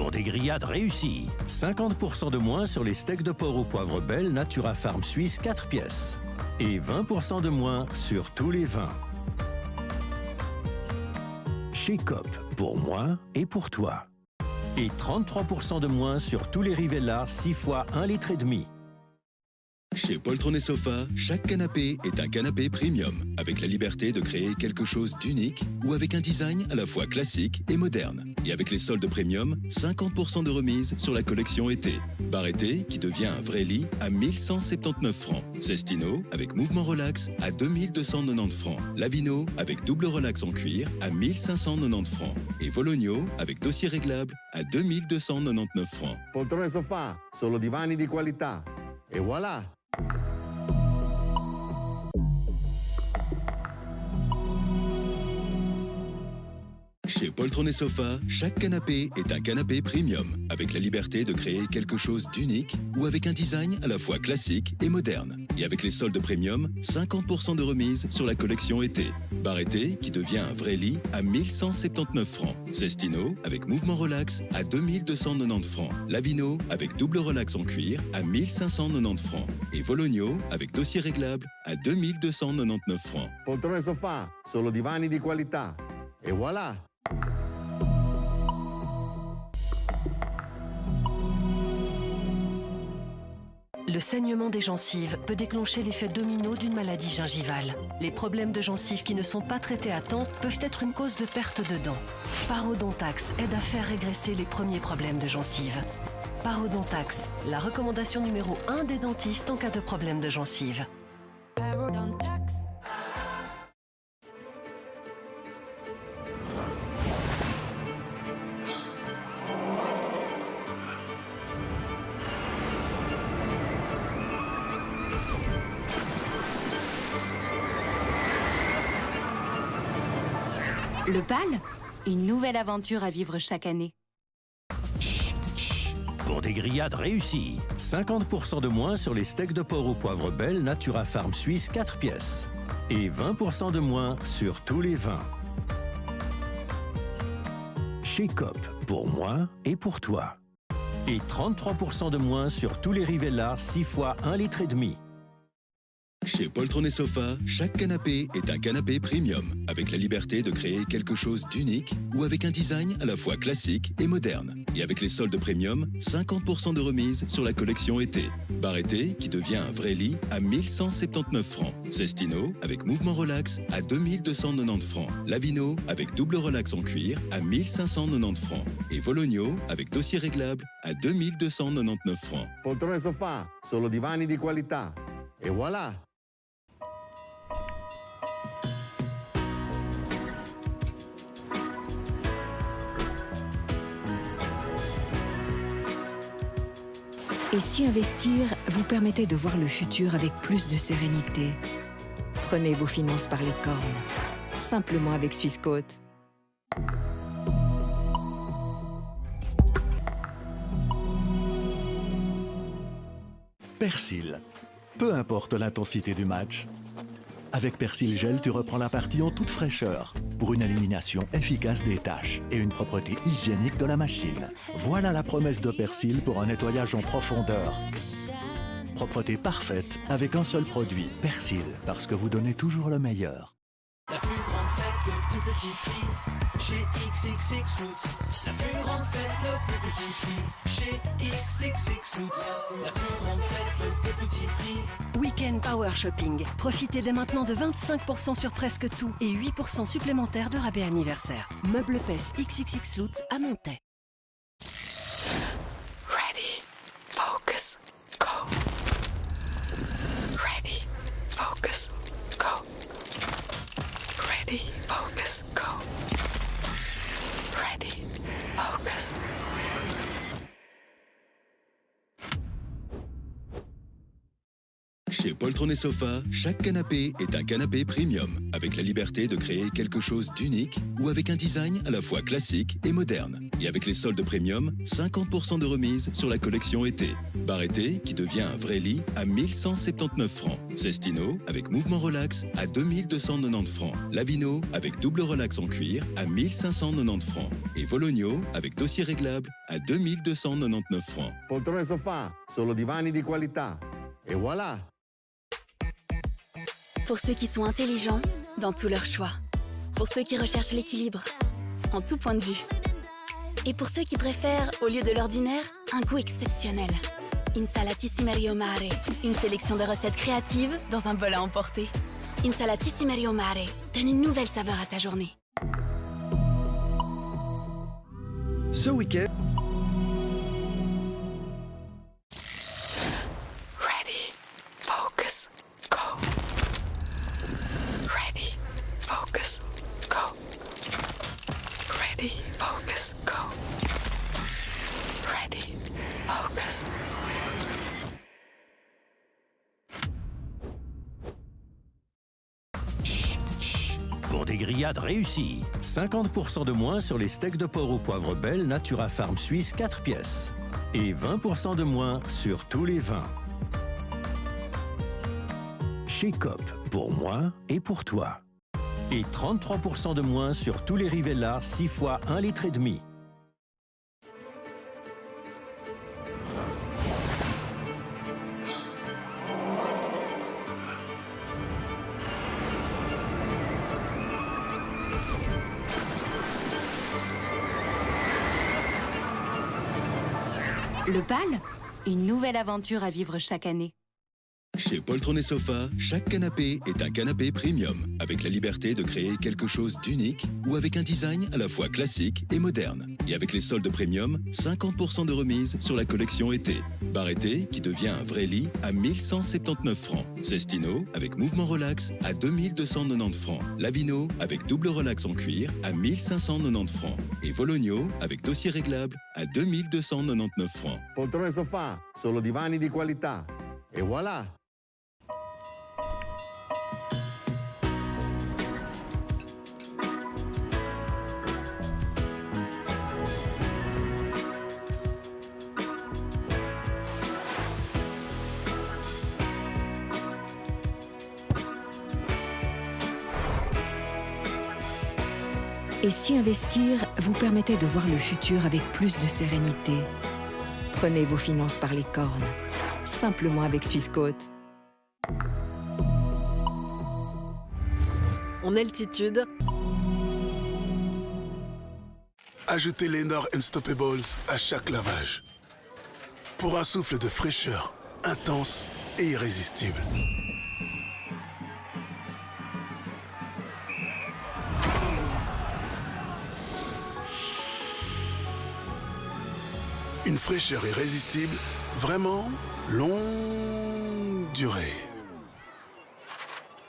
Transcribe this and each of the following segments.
pour des grillades réussies. 50% de moins sur les steaks de porc au poivre belle Natura Farm Suisse 4 pièces. Et 20% de moins sur tous les vins. Chez Coop, pour moi et pour toi. Et 33% de moins sur tous les Rivella 6 fois 1,5 litre. Chez Poltron & Sofa, chaque canapé est un canapé premium, avec la liberté de créer quelque chose d'unique ou avec un design à la fois classique et moderne. Et avec les soldes premium, 50% de remise sur la collection été. Bar été qui devient un vrai lit à 1179 francs. Cestino avec mouvement relax à 2290 francs. Lavino avec double relax en cuir à 1590 francs. Et Vologno avec dossier réglable à 2299 francs. Poltrone Sofa, solo divani di qualità. Et voilà! Chez Poltron & Sofa, chaque canapé est un canapé premium, avec la liberté de créer quelque chose d'unique ou avec un design à la fois classique et moderne. Et avec les soldes premium, 50% de remise sur la collection été. Bar été qui devient un vrai lit à 1179 francs. Cestino avec mouvement relax à 2290 francs. Lavino avec double relax en cuir à 1590 francs. Et Vologno avec dossier réglable à 2299 francs. Poltrone Sofa, solo divani di qualità. Et voilà! Le saignement des gencives peut déclencher l'effet domino d'une maladie gingivale. Les problèmes de gencives qui ne sont pas traités à temps peuvent être une cause de perte de dents. Parodontax aide à faire régresser les premiers problèmes de gencives. Parodontax, la recommandation numéro 1 des dentistes en cas de problème de gencives. Parodontax. Le PAL, une nouvelle aventure à vivre chaque année. Pour des grillades réussies. 50% de moins sur les steaks de porc au poivre belle Natura Farm Suisse 4 pièces. Et 20% de moins sur tous les vins. Chez Coop, pour moi et pour toi. Et 33% de moins sur tous les Rivella 6 fois 1,5 litre. Chez Poltron & Sofa, chaque canapé est un canapé premium, avec la liberté de créer quelque chose d'unique ou avec un design à la fois classique et moderne. Et avec les soldes premium, 50% de remise sur la collection été. Bar été qui devient un vrai lit à 1179 francs. Cestino avec mouvement relax à 2290 francs. Lavino avec double relax en cuir à 1590 francs. Et Vologno avec dossier réglable à 2299 francs. Poltrone Sofa, solo divani di qualità. Et voilà! Et si investir vous permettait de voir le futur avec plus de sérénité? Prenez vos finances par les cornes, simplement avec Swissquote. Persil. Peu importe l'intensité du match. Avec Persil Gel, tu reprends la partie en toute fraîcheur pour une élimination efficace des taches et une propreté hygiénique de la machine. Voilà la promesse de Persil pour un nettoyage en profondeur. Propreté parfaite avec un seul produit, Persil, parce que vous donnez toujours le meilleur. La plus grande fête, le plus petit prix, chez XXX Lutz. La plus grande fête, le plus petit prix, chez XXX Lutz. La plus grande fête, le plus petit prix. Week-end Power Shopping. Profitez dès maintenant de 25% sur presque tout et 8% supplémentaires de rabais anniversaire. Meubles Pes XXX Lutz à Montaix. Ready, focus, go. Ready, focus, go. Ready, focus, go. Ready, focus. Chez Chez Poltron et Sofa, chaque canapé est un canapé premium, avec la liberté de créer quelque chose d'unique ou avec un design à la fois classique et moderne. Et avec les soldes premium, 50% de remise sur la collection été. Bar été qui devient un vrai lit à 1179 francs. Cestino avec mouvement relax à 2290 francs. Lavino avec double relax en cuir à 1590 francs. Et Vologno avec dossier réglable à 2299 francs. Poltrone Sofa, solo divani di qualità. Et voilà! Pour ceux qui sont intelligents dans tous leurs choix. Pour ceux qui recherchent l'équilibre, en tout point de vue. Et pour ceux qui préfèrent, au lieu de l'ordinaire, un goût exceptionnel. Insalatissime Mare, une sélection de recettes créatives dans un bol à emporter. Insalatissime Mare donne une nouvelle saveur à ta journée. Ce week-end, Ready, focus, go. Ready, focus, go. Ready, focus, go. Ready, focus. Pour des grillades réussies, 50% de moins sur les steaks de porc au poivre belle Natura Farm Suisse 4 pièces. Et 20% de moins sur tous les vins. Chez Coop, pour moi et pour toi. Et 33% de moins sur tous les Rivella 6 fois 1,5 litre. Le bal, une nouvelle aventure à vivre chaque année. Chez Poltron et Sofa, chaque canapé est un canapé premium, avec la liberté de créer quelque chose d'unique ou avec un design à la fois classique et moderne. Et avec les soldes premium, 50% de remise sur la collection été. Bar été qui devient un vrai lit à 1179 francs. Cestino avec mouvement relax à 2290 francs. Lavino avec double relax en cuir à 1590 francs. Et Vologno avec dossier réglable à 2299 francs. Poltrone Sofa, solo divani di qualità. Et voilà! Et si investir vous permettait de voir le futur avec plus de sérénité? Prenez vos finances par les cornes, simplement avec Swissquote. En altitude, ajoutez Lenor Unstoppables à chaque lavage. Pour un souffle de fraîcheur intense et irrésistible. Une fraîcheur irrésistible, vraiment longue durée.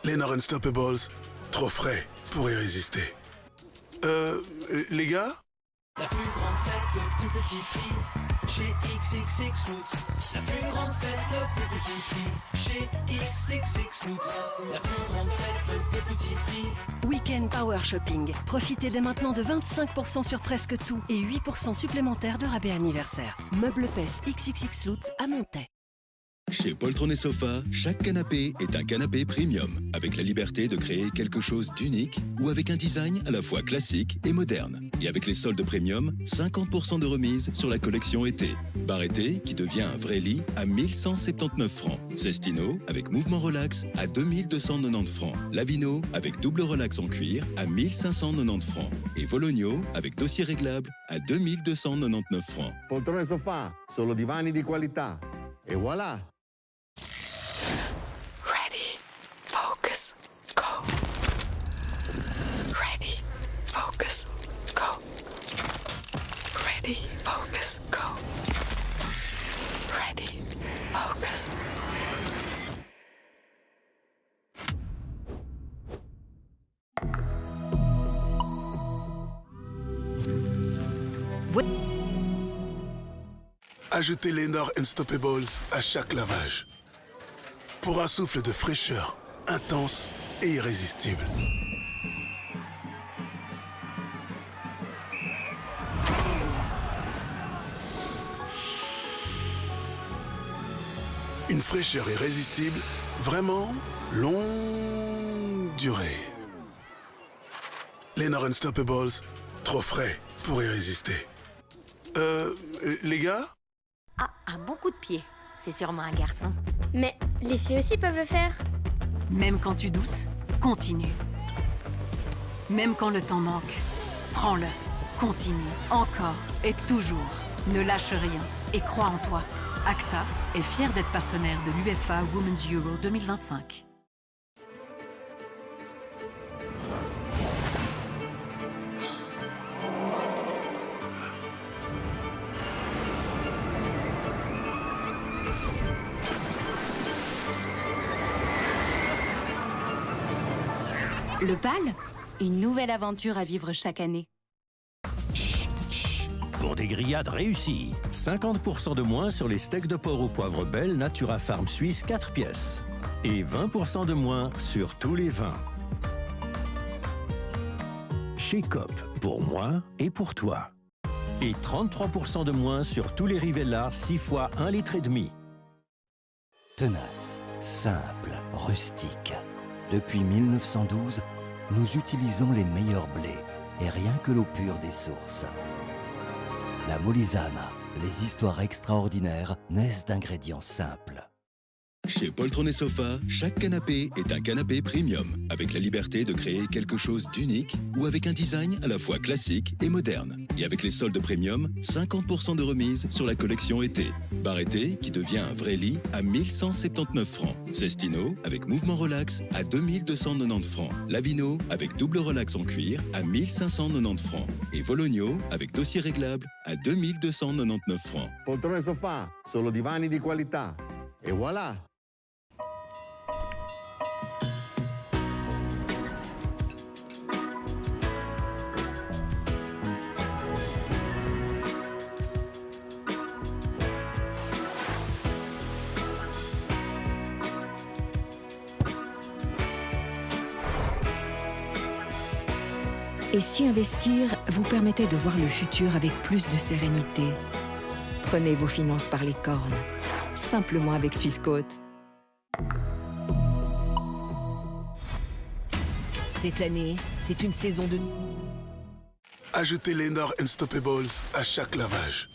Lenor Unstoppables, trop frais pour y résister. Les gars? La plus grande fête, le plus petit prix. Chez XXX Foods. La plus grande fête, le plus petit prix. Chez XXX Foods. La plus grande fête, le plus petit prix. Week-end Power Shopping. Profitez dès maintenant de 25% sur presque tout et 8% supplémentaires de rabais anniversaire. Meubles Pes XXX Lutz à Montaix. Chez Poltron et Sofa, chaque canapé est un canapé premium, avec la liberté de créer quelque chose d'unique ou avec un design à la fois classique et moderne. Et avec les soldes premium, 50% de remise sur la collection été. Bar été qui devient un vrai lit à 1179 francs. Cestino avec mouvement relax à 2290 francs. Lavino avec double relax en cuir à 1590 francs. Et Vologno avec dossier réglable à 2299 francs. Poltrone Sofa, solo divani di qualità. Et voilà! Ready, focus, go. Ready, focus, go. Ready, focus, go. Ready, focus. Ajoutez Lenor Unstoppables à chaque lavage. Pour un souffle de fraîcheur intense et irrésistible. Une fraîcheur irrésistible, vraiment longue durée. Lenor Unstoppables, trop frais pour y résister. Les gars? Ah, un bon coup de pied. C'est sûrement un garçon. Mais les filles aussi peuvent le faire. Même quand tu doutes, continue. Même quand le temps manque, prends-le. Continue, encore et toujours. Ne lâche rien et crois en toi. AXA est fier d'être partenaire de l'UEFA Women's Euro 2025. Le bal? Une nouvelle aventure à vivre chaque année. Pour des grillades réussies, 50% de moins sur les steaks de porc au poivre belle Natura Farm Suisse 4 pièces. Et 20% de moins sur tous les vins. Chez Coop, pour moi et pour toi. Et 33% de moins sur tous les Rivella 6 fois 1,5 litre. Tenace, simple, rustique. Depuis 1912, nous utilisons les meilleurs blés et rien que l'eau pure des sources. La Molisana, les histoires extraordinaires naissent d'ingrédients simples. Chez Poltron & Sofa, chaque canapé est un canapé premium, avec la liberté de créer quelque chose d'unique ou avec un design à la fois classique et moderne. Et avec les soldes premium, 50% de remise sur la collection été. Bar été qui devient un vrai lit à 1179 francs. Cestino avec mouvement relax à 2290 francs. Lavino avec double relax en cuir à 1590 francs. Et Vologno avec dossier réglable à 2299 francs. Poltrone Sofa, solo divani di qualità. Et voilà! Et si investir vous permettait de voir le futur avec plus de sérénité? Prenez vos finances par les cornes, simplement avec Swissquote. Cette année, c'est une saison de... Ajoutez Lenor Unstoppables à chaque lavage.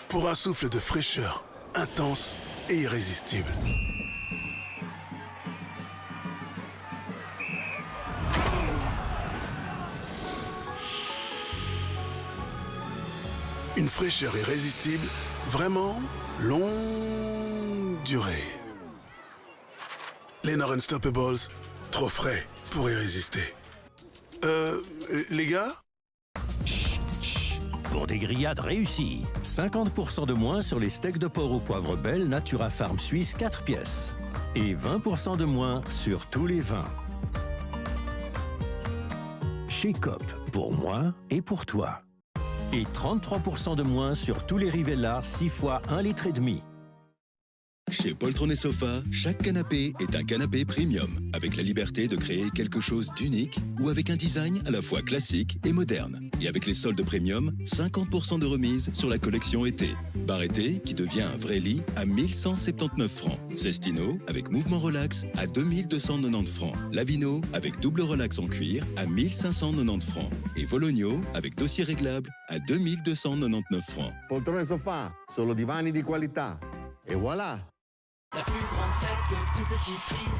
Pour un souffle de fraîcheur intense et irrésistible. Une fraîcheur irrésistible, vraiment longue durée. Lenor Unstoppables, trop frais pour y résister. Les gars? Pour des grillades réussies, 50% de moins sur les steaks de porc au poivre belle Natura Farm Suisse 4 pièces. Et 20% de moins sur tous les vins. Chez Coop, pour moi et pour toi. Et 33% de moins sur tous les Rivella 6 fois 1,5 litre. Chez Poltron & Sofa, chaque canapé est un canapé premium, avec la liberté de créer quelque chose d'unique ou avec un design à la fois classique et moderne. Et avec les soldes premium, 50% de remise sur la collection été. Bar été qui devient un vrai lit à 1179 francs. Cestino avec mouvement relax à 2290 francs. Lavino avec double relax en cuir à 1590 francs. Et Vologno avec dossier réglable à 2299 francs. Poltrone Sofa, solo divani di qualità. Et voilà! La plus grande fête, le plus petit prix,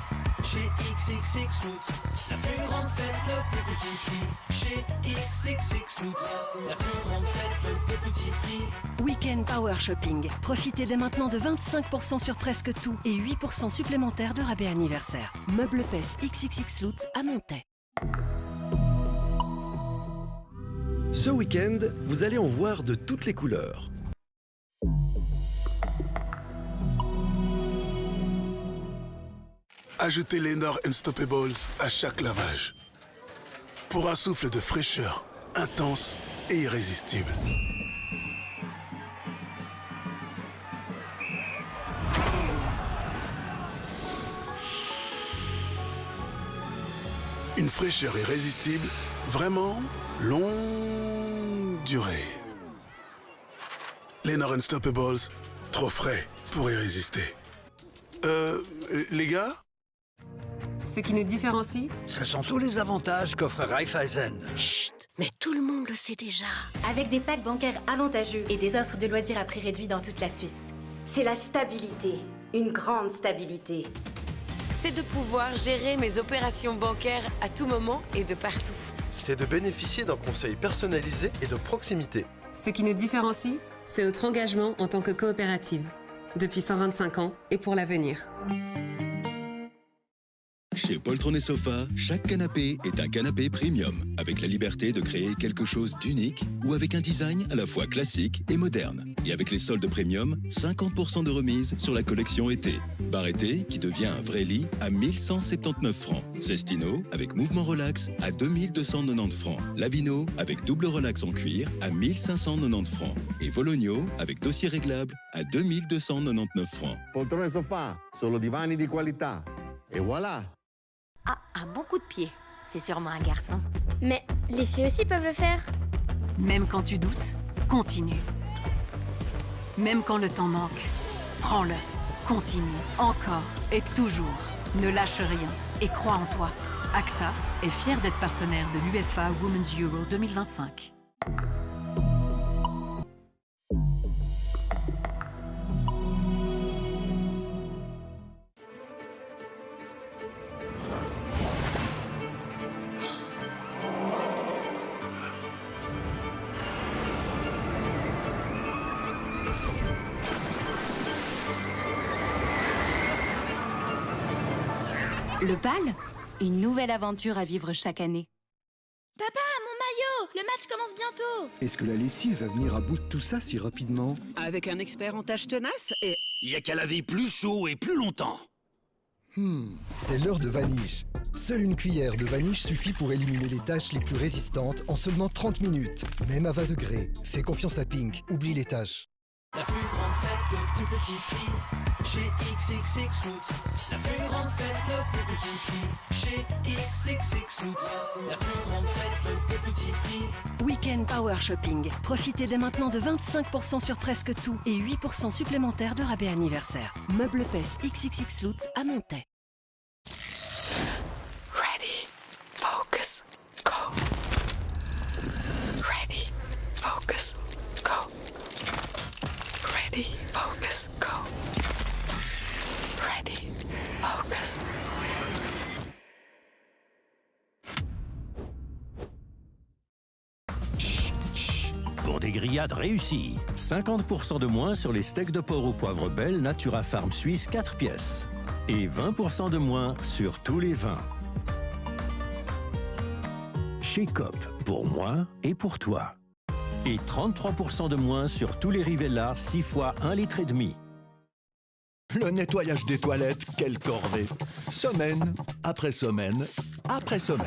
chez XXX Lutz. La plus grande fête, le plus petit prix, chez XXX Lutz. La plus grande fête, le plus petit prix. Week-end Power Shopping. Profitez dès maintenant de 25% sur presque tout et 8% supplémentaires de rabais anniversaire. Meubles Pes XXX Lutz à Montaix. Ce week-end, vous allez en voir de toutes les couleurs. Ajoutez Lenor Unstoppables à chaque lavage. Pour un souffle de fraîcheur intense et irrésistible. Une fraîcheur irrésistible, vraiment longue durée. Lenor Unstoppables, trop frais pour y résister. Les gars? Ce qui nous différencie, ce sont tous les avantages qu'offre Raiffeisen. Chut, mais tout le monde le sait déjà. Avec des packs bancaires avantageux et des offres de loisirs à prix réduit dans toute la Suisse. C'est la stabilité, une grande stabilité. C'est de pouvoir gérer mes opérations bancaires à tout moment et de partout. C'est de bénéficier d'un conseil personnalisé et de proximité. Ce qui nous différencie, c'est notre engagement en tant que coopérative. Depuis 125 ans et pour l'avenir. Chez Poltron et Sofa, chaque canapé est un canapé premium, avec la liberté de créer quelque chose d'unique ou avec un design à la fois classique et moderne. Et avec les soldes premium, 50% de remise sur la collection été. Bar été qui devient un vrai lit à 1179 francs. Cestino avec mouvement relax à 2290 francs. Lavino avec double relax en cuir à 1590 francs. Et Vologno avec dossier réglable à 2299 francs. Poltrone Sofa, solo divani di qualità. Et voilà! Ah, un bon coup de pied. C'est sûrement un garçon. Mais les filles aussi peuvent le faire. Même quand tu doutes, continue. Même quand le temps manque, prends-le. Continue, encore et toujours. Ne lâche rien et crois en toi. AXA est fier d'être partenaire de l'UEFA Women's Euro 2025. Le bal? Une nouvelle aventure à vivre chaque année. Papa, mon maillot! Le match commence bientôt! Est-ce que la lessive va venir à bout de tout ça si rapidement? Avec un expert en tâches tenaces et... Il y a qu'à laver plus chaud et plus longtemps. C'est l'heure de Vanish. Seule une cuillère de Vanish suffit pour éliminer les taches les plus résistantes en seulement 30 minutes. Même à 20 degrés. Fais confiance à Pink, oublie les taches. La plus grande fête, le plus petit prix. Chez XXX Lutz. La plus grande fête, le plus petit prix. Chez XXX Lutz. La plus grande fête, le plus petit prix. Week-end Power Shopping. Profitez dès maintenant de 25% sur presque tout et 8% supplémentaires de rabais anniversaire. Meubles Pes XXX Lutz à Montaix. Ready, focus, go. Ready, focus, go. Ready, focus, go. Ready, focus. Pour des grillades réussies, 50% de moins sur les steaks de porc au poivre belle Natura Farm Suisse 4 pièces. Et 20% de moins sur tous les vins. Chez Coop, pour moi et pour toi. Et 33% de moins sur tous les Rivella 6 fois 1,5 litre. Le nettoyage des toilettes, quelle corvée! Semaine après semaine après semaine.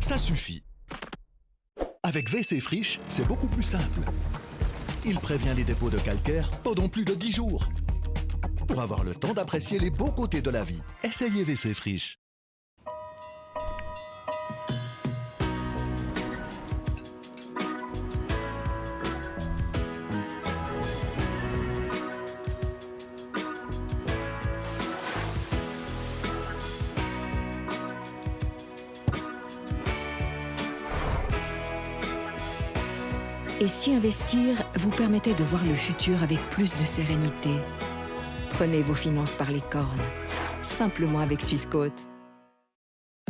Ça suffit. Avec WC Frisch, c'est beaucoup plus simple. Il prévient les dépôts de calcaire pendant plus de 10 jours. Pour avoir le temps d'apprécier les beaux côtés de la vie, essayez WC Frisch. Et si investir vous permettait de voir le futur avec plus de sérénité? Prenez vos finances par les cornes, simplement avec Swissquote.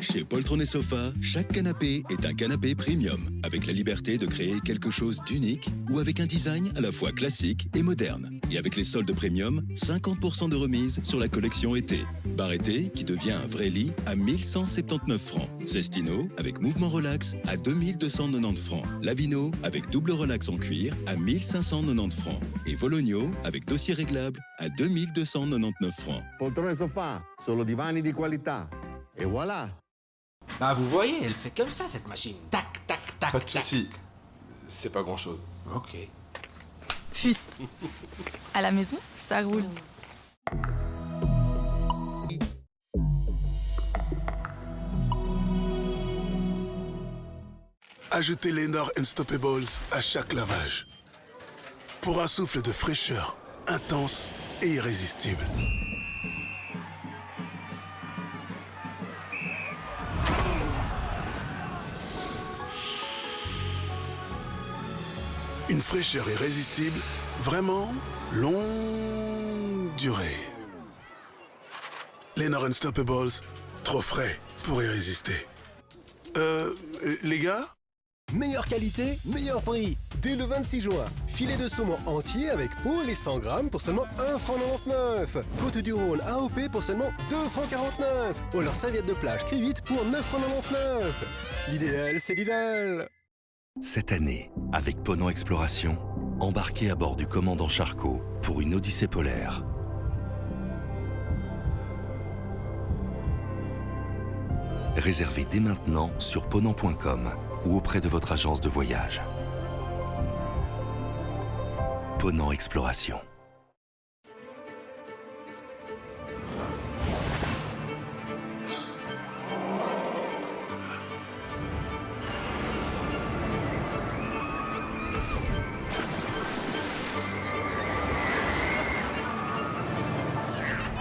Chez Poltron et Sofa, chaque canapé est un canapé premium, avec la liberté de créer quelque chose d'unique ou avec un design à la fois classique et moderne. Et avec les soldes premium, 50% de remise sur la collection été. Bar été qui devient un vrai lit à 1179 francs. Cestino avec mouvement relax à 2290 francs. Lavino avec double relax en cuir à 1590 francs. Et Vologno avec dossier réglable à 2299 francs. Poltrone e Sofa, solo divani di qualità. Et voilà! Bah vous voyez, elle fait comme ça cette machine. Tac, tac, tac, Pas de tac. soucis. C'est pas grand-chose. Ok. Fuste. À la maison, ça roule. Ajoutez Lenor Unstoppables à chaque lavage. Pour un souffle de fraîcheur intense et irrésistible. Une fraîcheur irrésistible, vraiment longue durée. Lenor Unstoppables, trop frais pour y résister. Les gars? Meilleure qualité, meilleur prix. Dès le 26 juin, filet de saumon entier avec peau les 100 grammes pour seulement 1,99 €. Côte du Rhône AOP pour seulement 2,49 €. Ou leur serviette de plage Crivite pour 9,99 €. L'idéal, c'est Lidl. Cette année, avec Ponant Exploration, embarquez à bord du commandant Charcot pour une odyssée polaire. Réservez dès maintenant sur ponant.com ou auprès de votre agence de voyage. Ponant Exploration.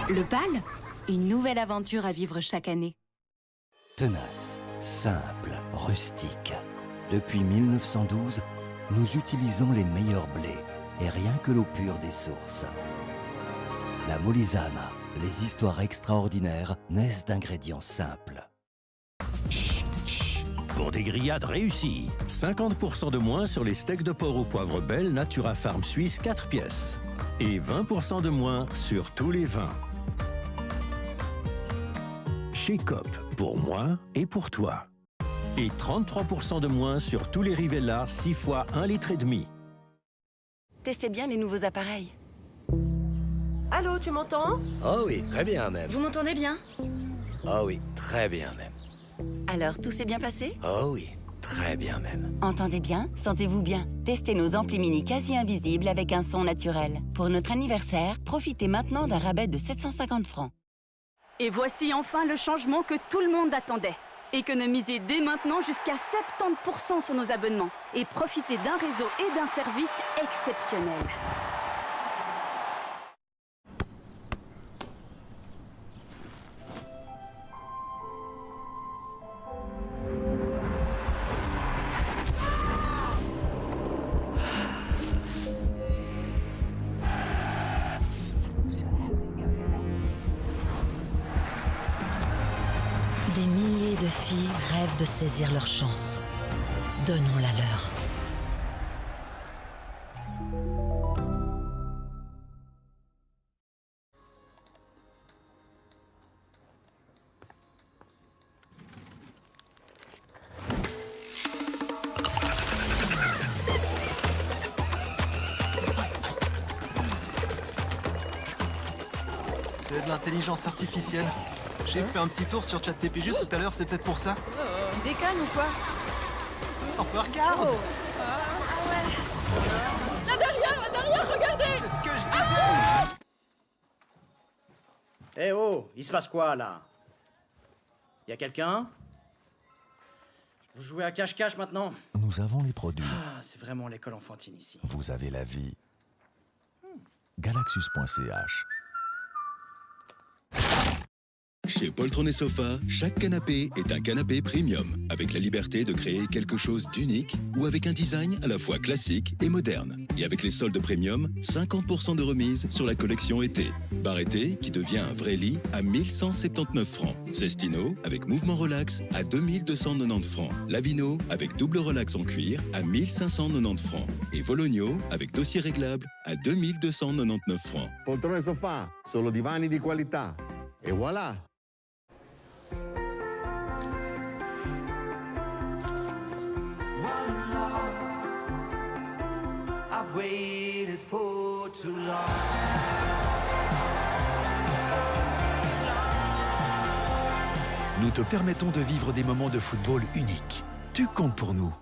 Le bal, une nouvelle aventure à vivre chaque année. Tenace, simple, rustique. Depuis 1912, nous utilisons les meilleurs blés et rien que l'eau pure des sources. La Molisana, les histoires extraordinaires naissent d'ingrédients simples. Pour des grillades réussies, 50% de moins sur les steaks de porc au poivre belle Natura Farm Suisse 4 pièces. Et 20% de moins sur tous les vins. Chez Coop, pour moi et pour toi. Et 33% de moins sur tous les Rivella 6 fois 1,5 litre. Testez bien les nouveaux appareils. Allô, tu m'entends? Oh oui, très bien même. Vous m'entendez bien? Oh oui, très bien même. Alors, tout s'est bien passé? Oh oui, très bien même. Entendez bien? Sentez-vous bien? Testez nos amplis mini quasi invisibles avec un son naturel. Pour notre anniversaire, profitez maintenant d'un rabais de 750 francs. Et voici enfin le changement que tout le monde attendait. Économisez dès maintenant jusqu'à 70% sur nos abonnements et profitez d'un réseau et d'un service exceptionnels. Des milliers de filles rêvent de saisir leur chance. Donnons-la leur. C'est de l'intelligence artificielle. J'ai fait un petit tour sur ChatTPG tout à l'heure, c'est peut-être pour ça. Tu déconnes ou quoi? Enfin, regarde! Oh. Là derrière, regardez! C'est ce que je disais! Eh oh, il se passe quoi là? Y a quelqu'un? Vous jouez à cache-cache maintenant? Nous avons les produits. Ah, c'est vraiment l'école enfantine ici. Vous avez la vie. Galaxus.ch. Chez Poltron et Sofa, chaque canapé est un canapé premium, avec la liberté de créer quelque chose d'unique ou avec un design à la fois classique et moderne. Et avec les soldes premium, 50% de remise sur la collection été. Bar été qui devient un vrai lit à 1179 francs. Cestino avec mouvement relax à 2290 francs. Lavino avec double relax en cuir à 1590 francs. Et Vologno avec dossier réglable à 2299 francs. Poltrone Sofa, solo divani di qualità. Et voilà! I've waited for too long. Nous te permettons de vivre des moments de football uniques. Tu comptes pour nous.